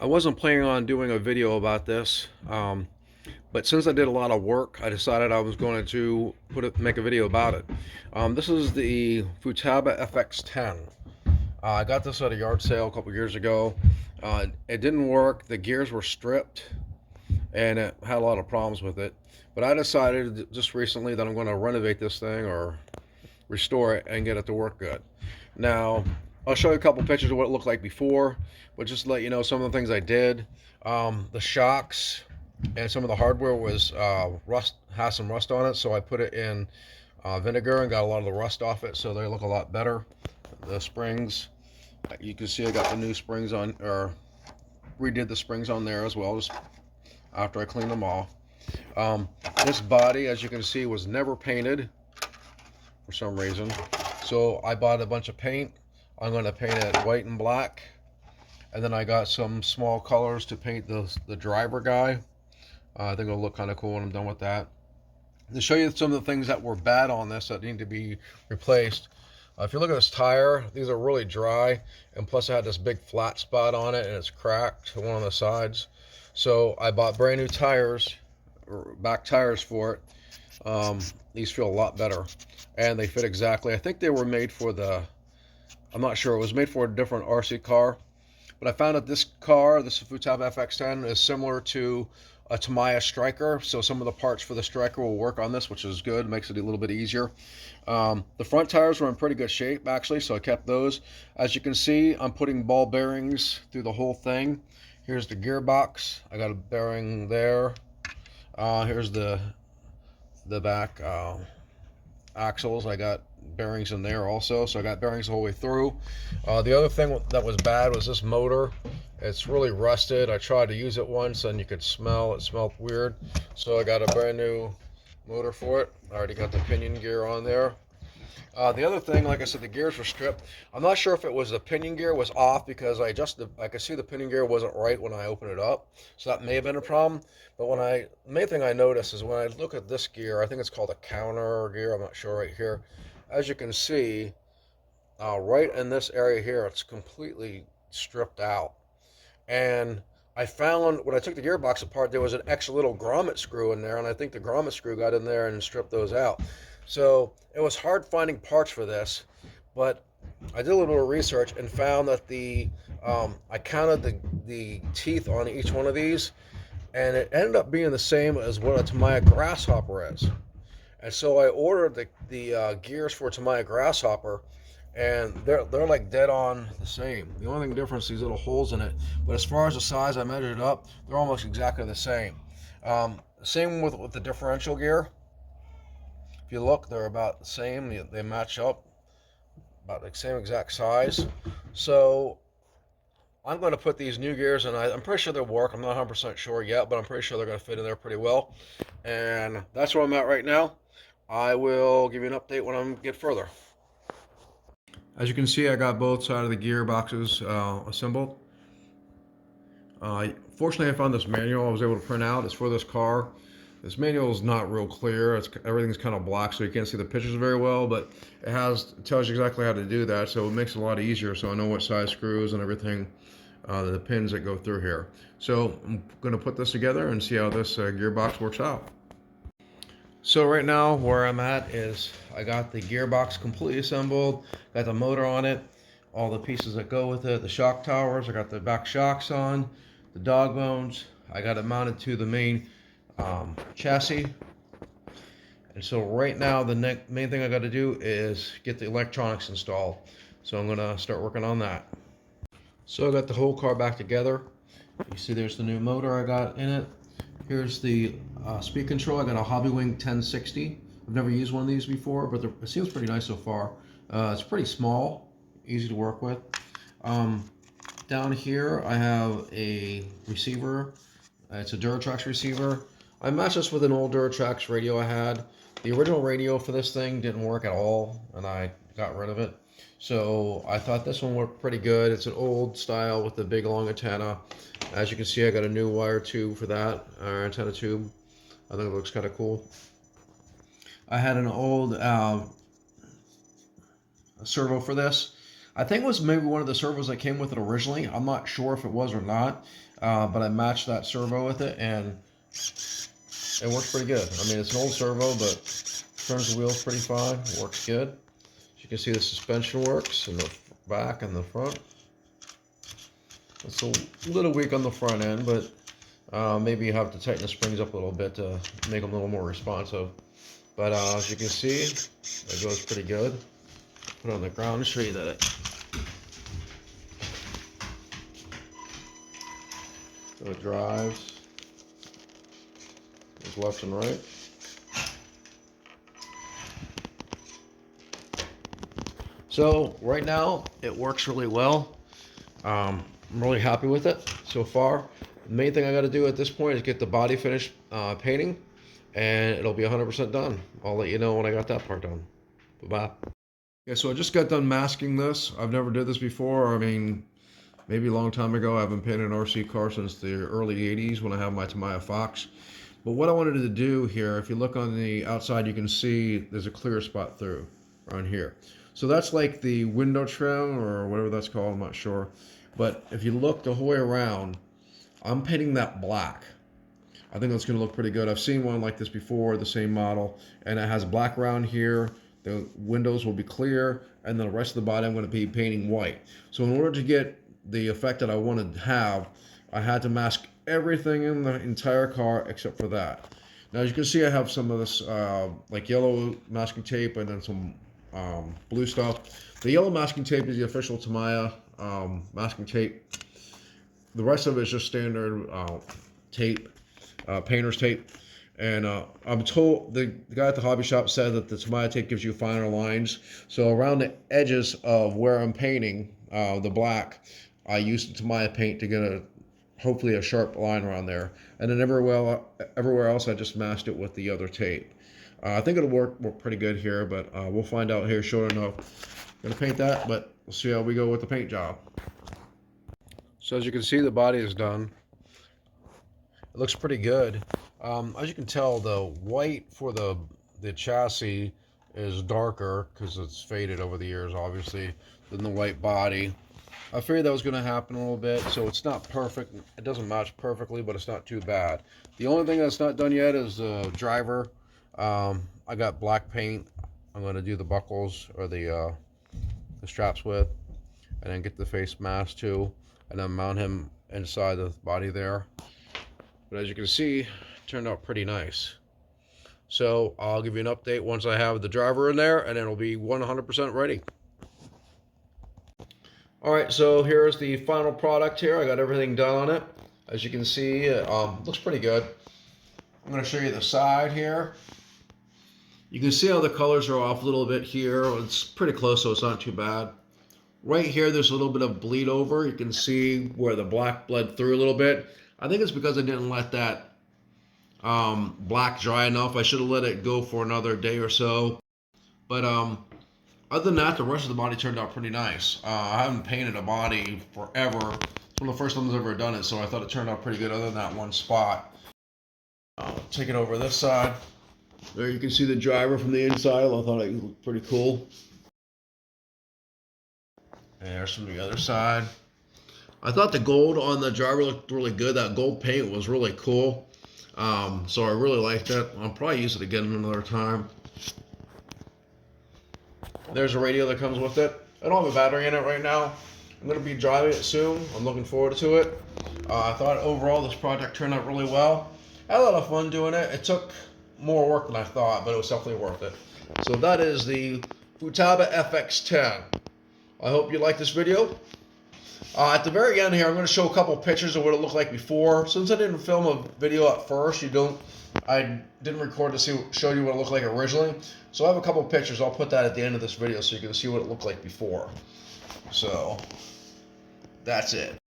I wasn't planning on doing a video about this, but since I did a lot of work, I decided I was going to make a video about it. This is the Futaba FX10. I got this at a yard sale a couple years ago. It didn't work. The gears were stripped, and it had a lot of problems with it. But I decided just recently that I'm going to renovate this thing or restore it and get it to work good. Now, I'll show you a couple pictures of what it looked like before, but just to let you know some of the things I did. The shocks and some of the hardware was has some rust on it, so I put it in vinegar and got a lot of the rust off it, so they look a lot better. The springs, you can see I got the new springs on, or redid the springs on there as well, just after I cleaned them off. This body, as you can see, was never painted for some reason. So I bought a bunch of paint. I'm going to paint it white and black. And then I got some small colors to paint the driver guy. I think it'll look kind of cool when I'm done with that. To show you some of the things that were bad on this that need to be replaced. If you look at this tire, these are really dry. And plus I had this big flat spot on it and it's cracked, one on the sides. So I bought brand new tires, or back tires for it. These feel a lot better. And they fit exactly. I think they were made for I'm not sure. It was made for a different RC car. But I found that this car, this Futaba FX10, is similar to a Tamiya Striker. So some of the parts for the Striker will work on this, which is good. Makes it a little bit easier. The front tires were in pretty good shape, actually, so I kept those. As you can see, I'm putting ball bearings through the whole thing. Here's the gearbox. I got a bearing there. Here's the back axles. I got bearings in there also, so I got bearings the whole way through. The other thing that was bad was this motor. It's really rusted. I tried to use it once and you could smell it. Smelled weird, so I got a brand new motor for it. I already got the pinion gear on there. The other thing, like I said, the gears were stripped. I'm not sure if it was the pinion gear was off because I could see the pinion gear wasn't right when I opened it up, so that may have been a problem. But the main thing I noticed is when I look at this gear, I think it's called a counter gear, I'm not sure, right here. As you can see, right in this area here, it's completely stripped out. And I found when I took the gearbox apart, there was an extra little grommet screw in there, and I think the grommet screw got in there and stripped those out. So it was hard finding parts for this, but I did a little bit of research and found that I counted the teeth on each one of these, and it ended up being the same as what a Tamiya Grasshopper is. And so I ordered the gears for Tamiya Grasshopper, and they're like dead on the same. The only thing difference is these little holes in it. But as far as the size, I measured it up. They're almost exactly the same. Same with the differential gear. If you look, they're about the same. They match up, about the same exact size. So I'm going to put these new gears in. I'm pretty sure they'll work. I'm not 100% sure yet, but I'm pretty sure they're going to fit in there pretty well. And that's where I'm at right now. I will give you an update when I get further. As you can see, I got both sides of the gearboxes assembled. Fortunately, I found this manual I was able to print out. It's for this car. This manual is not real clear. Everything's kind of black, so you can't see the pictures very well, but it tells you exactly how to do that, so it makes it a lot easier, so I know what size screws and everything, the pins that go through here. So I'm going to put this together and see how this gearbox works out. So right now where I'm at is I got the gearbox completely assembled, got the motor on it, all the pieces that go with it, the shock towers, I got the back shocks on, the dog bones, I got it mounted to the main chassis. And so right now the main thing I got to do is get the electronics installed. So I'm going to start working on that. So I got the whole car back together. You see there's the new motor I got in it. Here's the speed control. I got a Hobbywing 1060. I've never used one of these before, but it seems pretty nice so far. It's pretty small, easy to work with. Down here I have a receiver. It's a Duratrax receiver. I matched this with an old Duratrax radio I had. The original radio for this thing didn't work at all, and I got rid of it. So I thought this one worked pretty good. It's an old style with the big long antenna. As you can see, I got a new wire tube for that, antenna tube. I think it looks kind of cool. I had an old servo for this. I think it was maybe one of the servos that came with it originally. I'm not sure if it was or not, but I matched that servo with it, and it works pretty good. I mean, it's an old servo, but turns the wheels pretty fine. Works good. As you can see, the suspension works in the back and the front. It's a little weak on the front end, but maybe you have to tighten the springs up a little bit to make them a little more responsive. But as you can see, it goes pretty good. Put it on the ground and show you that it drives. Goes left and right. So right now it works really well. I'm really happy with it so far. The main thing I got to do at this point is get the body finished painting, and it'll be 100% done. I'll let you know when I got that part done. Bye-bye. Okay, so I just got done masking this. I've never did this before. I mean, maybe a long time ago. I haven't painted an RC car since the early 80s when I had my Tamiya Fox. But what I wanted to do here, if you look on the outside, you can see there's a clear spot through around here. So that's like the window trim or whatever that's called, I'm not sure. But if you look the whole way around, I'm painting that black. I think that's going to look pretty good. I've seen one like this before, the same model, and it has black around here. The windows will be clear, and then the rest of the body I'm going to be painting white. So in order to get the effect that I wanted to have, I had to mask everything in the entire car except for that. Now as you can see, I have some of this like yellow masking tape and then some blue stuff. The yellow masking tape is the official Tamiya masking tape. The rest of it is just standard tape, painter's tape. And I'm told, the guy at the hobby shop said that the Tamiya tape gives you finer lines. So around the edges of where I'm painting the black, I used the Tamiya paint to get hopefully a sharp line around there. And then everywhere else I just masked it with the other tape. I think it'll work pretty good here, but we'll find out here sure enough. I'm gonna paint that, but we'll see how we go with the paint job. So as you can see, the body is done. It looks pretty good. As you can tell, the white for the chassis is darker because it's faded over the years, obviously, than the white body. I figured that was going to happen a little bit, so it's not perfect. It doesn't match perfectly, but it's not too bad. The only thing that's not done yet is the driver. I got black paint. I'm going to do the buckles or the straps with, and then get the face mask too, and then mount him inside the body there. But as you can see, it turned out pretty nice. So I'll give you an update once I have the driver in there, and it'll be 100% ready. All right, so here's the final product here. I got everything done on it. As you can see, it looks pretty good. I'm going to show you the side here. You can see how the colors are off a little bit here. It's pretty close, so it's not too bad. Right here, there's a little bit of bleed over. You can see where the black bled through a little bit. I think it's because I didn't let that black dry enough. I should have let it go for another day or so. But other than that, the rest of the body turned out pretty nice. I haven't painted a body forever. It's one of the first times I've ever done it, so I thought it turned out pretty good other than that one spot. Take it over this side. There you can see the driver from the inside. I thought it looked pretty cool. And there's from the other side. I thought the gold on the driver looked really good. That gold paint was really cool. So I really liked it. I'll probably use it again another time. There's a radio that comes with it. I don't have a battery in it right now. I'm going to be driving it soon. I'm looking forward to it. I thought overall this project turned out really well. I had a lot of fun doing it. It took more work than I thought, but it was definitely worth it. So that is the Futaba FX10. I hope you like this video. At the very end here, I'm going to show a couple pictures of what it looked like before. Since I didn't film a video at first, I didn't record to show you what it looked like originally. So I have a couple pictures. I'll put that at the end of this video so you can see what it looked like before. So that's it.